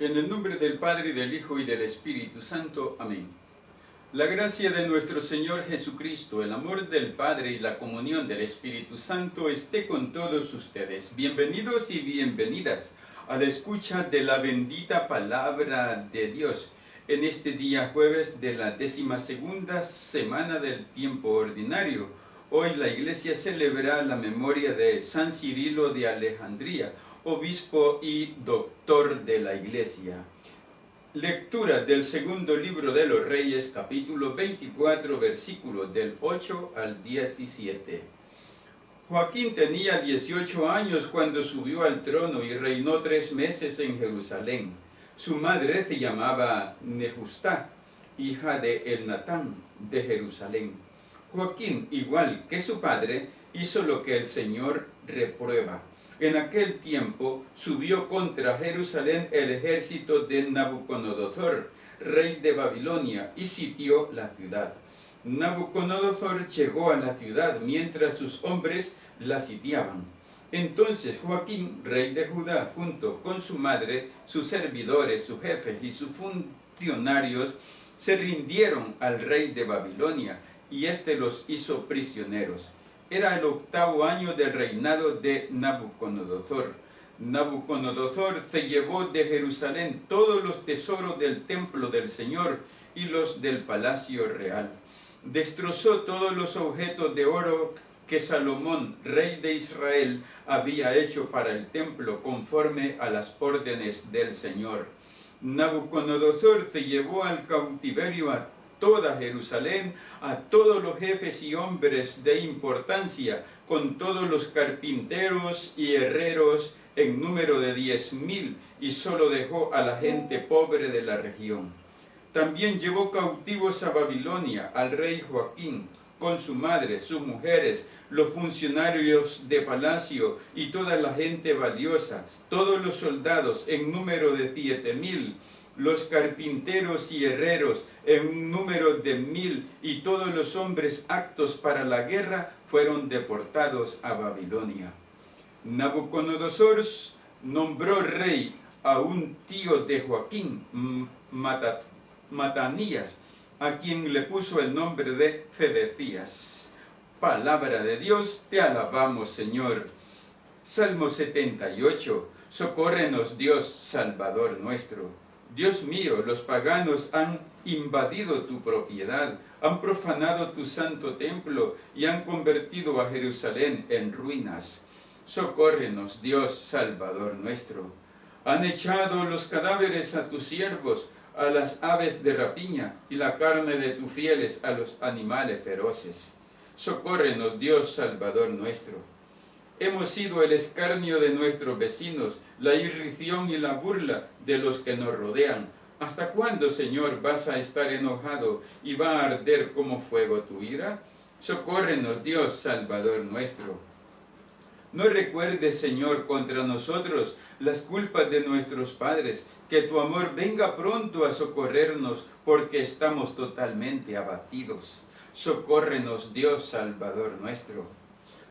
En el nombre del Padre, y del Hijo, y del Espíritu Santo. Amén. La gracia de nuestro Señor Jesucristo, el amor del Padre y la comunión del Espíritu Santo esté con todos ustedes. Bienvenidos y bienvenidas a la escucha de la bendita palabra de Dios en este día jueves de la 12ª semana del tiempo ordinario. Hoy la Iglesia celebra la memoria de San Cirilo de Alejandría, obispo y doctor de la Iglesia. Lectura del segundo libro de los Reyes, capítulo 24, versículos del 8 al 17. Joaquín tenía 18 años cuando subió al trono y reinó 3 meses en Jerusalén. Su madre se llamaba Nehustá, hija de Elnatán de Jerusalén. Joaquín, igual que su padre, hizo lo que el Señor reprueba. En aquel tiempo subió contra Jerusalén el ejército de Nabucodonosor, rey de Babilonia, y sitió la ciudad. Nabucodonosor llegó a la ciudad mientras sus hombres la sitiaban. Entonces Joaquín, rey de Judá, junto con su madre, sus servidores, sus jefes y sus funcionarios, se rindieron al rey de Babilonia, y éste los hizo prisioneros. Era el 8º año del reinado de Nabucodonosor. Nabucodonosor se llevó de Jerusalén todos los tesoros del templo del Señor y los del palacio real. Destrozó todos los objetos de oro que Salomón, rey de Israel, había hecho para el templo conforme a las órdenes del Señor. Nabucodonosor se llevó al cautiverio a toda Jerusalén, a todos los jefes y hombres de importancia, con todos los carpinteros y herreros en número de 10.000, y solo dejó a la gente pobre de la región. También llevó cautivos a Babilonia al rey Joaquín, con su madre, sus mujeres, los funcionarios de palacio y toda la gente valiosa, todos los soldados en número de 7.000, los carpinteros y herreros en un número de 1.000, y todos los hombres aptos para la guerra fueron deportados a Babilonia. Nabucodonosor nombró rey a un tío de Joaquín, Matanías, a quien le puso el nombre de Sedecías. Palabra de Dios, te alabamos, Señor. Salmo 78. Socórrenos, Dios, Salvador nuestro. Dios mío, los paganos han invadido tu propiedad, han profanado tu santo templo y han convertido a Jerusalén en ruinas. Socórrenos, Dios, Salvador nuestro. Han echado los cadáveres a tus siervos, a las aves de rapiña, y la carne de tus fieles a los animales feroces. Socórrenos, Dios, Salvador nuestro. Hemos sido el escarnio de nuestros vecinos, la irrisión y la burla de los que nos rodean. ¿Hasta cuándo, Señor, vas a estar enojado y va a arder como fuego tu ira? Socórrenos, Dios, Salvador nuestro. No recuerdes, Señor, contra nosotros las culpas de nuestros padres, que tu amor venga pronto a socorrernos, porque estamos totalmente abatidos. Socórrenos, Dios, Salvador nuestro.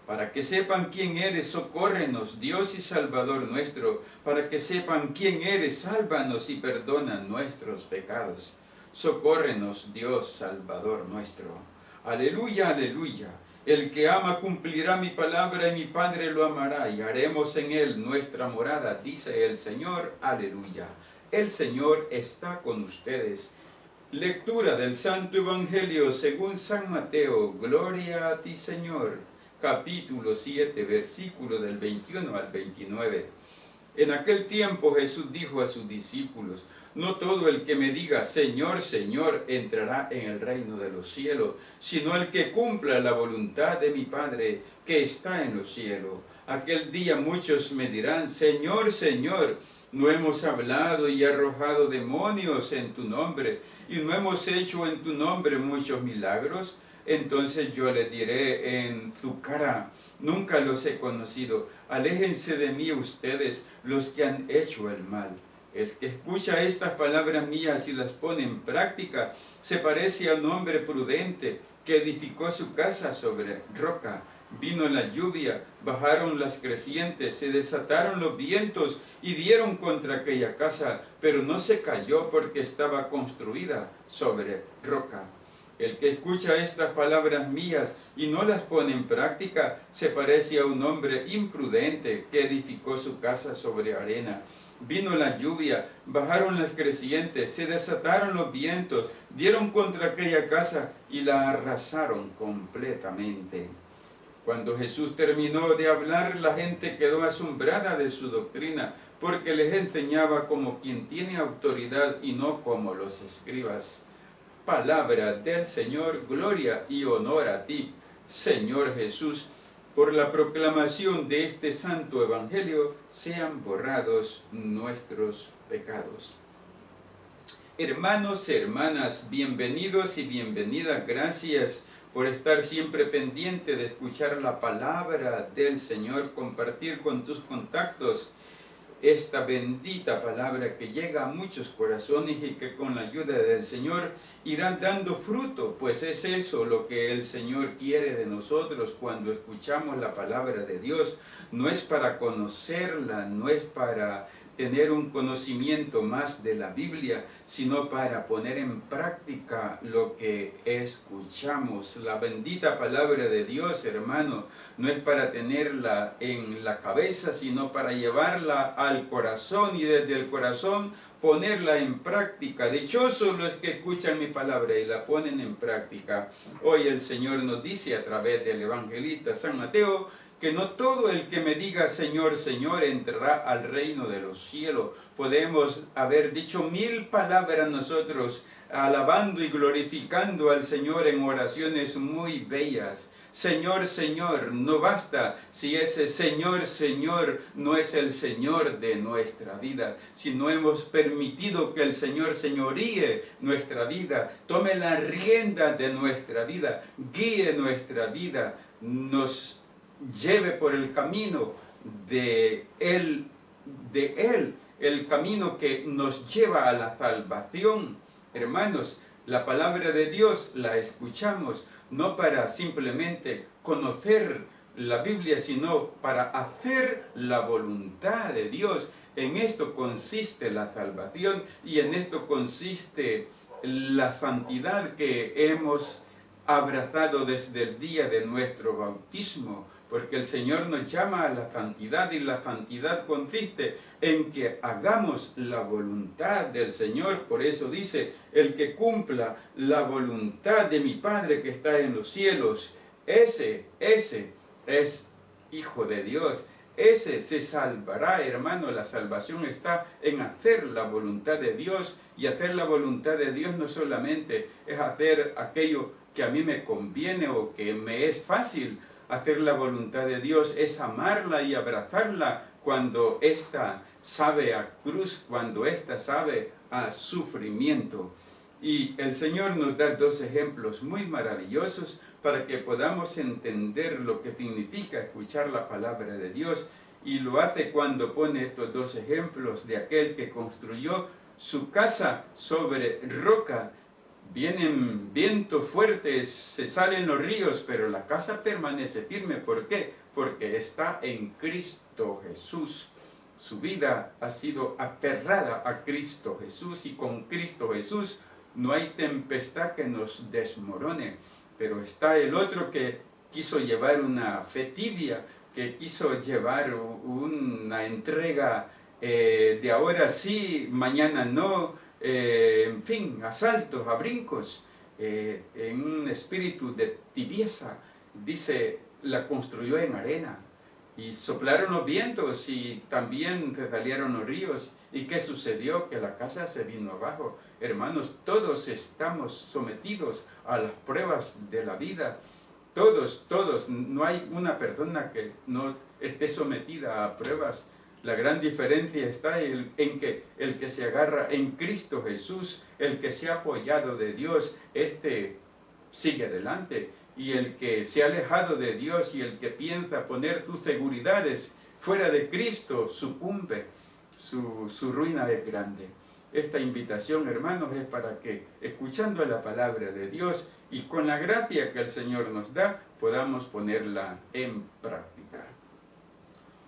Para que sepan quién eres, socórrenos, Dios y Salvador nuestro. Para que sepan quién eres, sálvanos y perdona nuestros pecados. Socórrenos, Dios, Salvador nuestro. Aleluya, aleluya. El que ama cumplirá mi palabra, y mi Padre lo amará, y haremos en él nuestra morada, dice el Señor. Aleluya. El Señor está con ustedes. Lectura del Santo Evangelio según San Mateo. Gloria a ti, Señor. Capítulo 7, versículo del 21 al 29. En aquel tiempo Jesús dijo a sus discípulos: no todo el que me diga Señor, Señor, entrará en el reino de los cielos, sino el que cumpla la voluntad de mi Padre que está en los cielos. Aquel día muchos me dirán: Señor, Señor, ¿no hemos hablado y arrojado demonios en tu nombre, y no hemos hecho en tu nombre muchos milagros? Entonces yo les diré en su cara: nunca los he conocido. Aléjense de mí ustedes, los que han hecho el mal. El que escucha estas palabras mías y las pone en práctica se parece a un hombre prudente que edificó su casa sobre roca. Vino la lluvia, bajaron las crecientes, se desataron los vientos y dieron contra aquella casa, pero no se cayó porque estaba construida sobre roca. El que escucha estas palabras mías y no las pone en práctica, se parece a un hombre imprudente que edificó su casa sobre arena. Vino la lluvia, bajaron las crecientes, se desataron los vientos, dieron contra aquella casa y la arrasaron completamente. Cuando Jesús terminó de hablar, la gente quedó asombrada de su doctrina, porque les enseñaba como quien tiene autoridad y no como los escribas. Palabra del Señor, gloria y honor a ti, Señor Jesús. Por la proclamación de este santo evangelio sean borrados nuestros pecados. Hermanos, hermanas, bienvenidos y bienvenidas. Gracias por estar siempre pendiente de escuchar la palabra del Señor, compartir con tus contactos esta bendita palabra que llega a muchos corazones y que con la ayuda del Señor irá dando fruto, pues es eso lo que el Señor quiere de nosotros cuando escuchamos la palabra de Dios. No es para conocerla, no es para tener un conocimiento más de la Biblia, sino para poner en práctica lo que escuchamos. La bendita palabra de Dios, hermano, no es para tenerla en la cabeza, sino para llevarla al corazón y desde el corazón ponerla en práctica. Dichosos los que escuchan mi palabra y la ponen en práctica. Hoy el Señor nos dice a través del evangelista San Mateo que no todo el que me diga Señor, Señor entrará al reino de los cielos. Podemos haber dicho 1000 palabras nosotros alabando y glorificando al Señor en oraciones muy bellas. Señor, Señor, no basta si ese Señor, Señor no es el Señor de nuestra vida. Si no hemos permitido que el Señor señoríe nuestra vida, tome la rienda de nuestra vida, guíe nuestra vida, nos lleve por el camino de Él, el camino que nos lleva a la salvación. Hermanos, la palabra de Dios la escuchamos no para simplemente conocer la Biblia, sino para hacer la voluntad de Dios. En esto consiste la salvación y en esto consiste la santidad que hemos abrazado desde el día de nuestro bautismo, porque el Señor nos llama a la santidad y la santidad consiste en que hagamos la voluntad del Señor. Por eso dice, el que cumpla la voluntad de mi Padre que está en los cielos, ese es hijo de Dios, ese se salvará, hermano. La salvación está en hacer la voluntad de Dios, y hacer la voluntad de Dios no solamente es hacer aquello que a mí me conviene o que me es fácil. Hacer la voluntad de Dios es amarla y abrazarla cuando ésta sabe a cruz, cuando ésta sabe a sufrimiento. Y el Señor nos da 2 ejemplos muy maravillosos para que podamos entender lo que significa escuchar la palabra de Dios. Y lo hace cuando pone estos 2 ejemplos de aquel que construyó su casa sobre roca. Vienen vientos fuertes, se salen los ríos, pero la casa permanece firme. ¿Por qué? Porque está en Cristo Jesús. Su vida ha sido aferrada a Cristo Jesús, y con Cristo Jesús no hay tempestad que nos desmorone. Pero está el otro que quiso llevar una fe tibia, que quiso llevar una entrega de ahora sí, mañana no, en fin, a saltos, a brincos, en un espíritu de tibieza. Dice, la construyó en arena, y soplaron los vientos, y también salieron los ríos. ¿Y qué sucedió? Que la casa se vino abajo. Hermanos, todos estamos sometidos a las pruebas de la vida. Todos, no hay una persona que no esté sometida a pruebas. La gran diferencia está en que el que se agarra en Cristo Jesús, el que se ha apoyado de Dios, este sigue adelante. Y el que se ha alejado de Dios y el que piensa poner sus seguridades fuera de Cristo, sucumbe. Su ruina es grande. Esta invitación, hermanos, es para que, escuchando la palabra de Dios y con la gracia que el Señor nos da, podamos ponerla en práctica.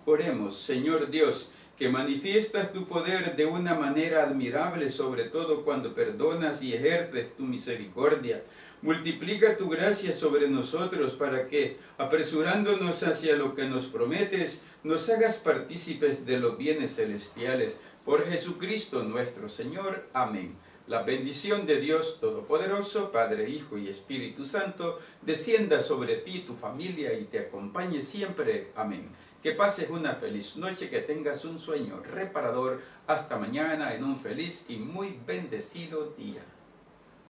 Oremos. Señor Dios, que manifiestas tu poder de una manera admirable, sobre todo cuando perdonas y ejerces tu misericordia. Multiplica tu gracia sobre nosotros para que, apresurándonos hacia lo que nos prometes, nos hagas partícipes de los bienes celestiales. Por Jesucristo nuestro Señor. Amén. La bendición de Dios Todopoderoso, Padre, Hijo y Espíritu Santo, descienda sobre ti, tu familia, y te acompañe siempre. Amén. Que pases una feliz noche, que tengas un sueño reparador. Hasta mañana en un feliz y muy bendecido día.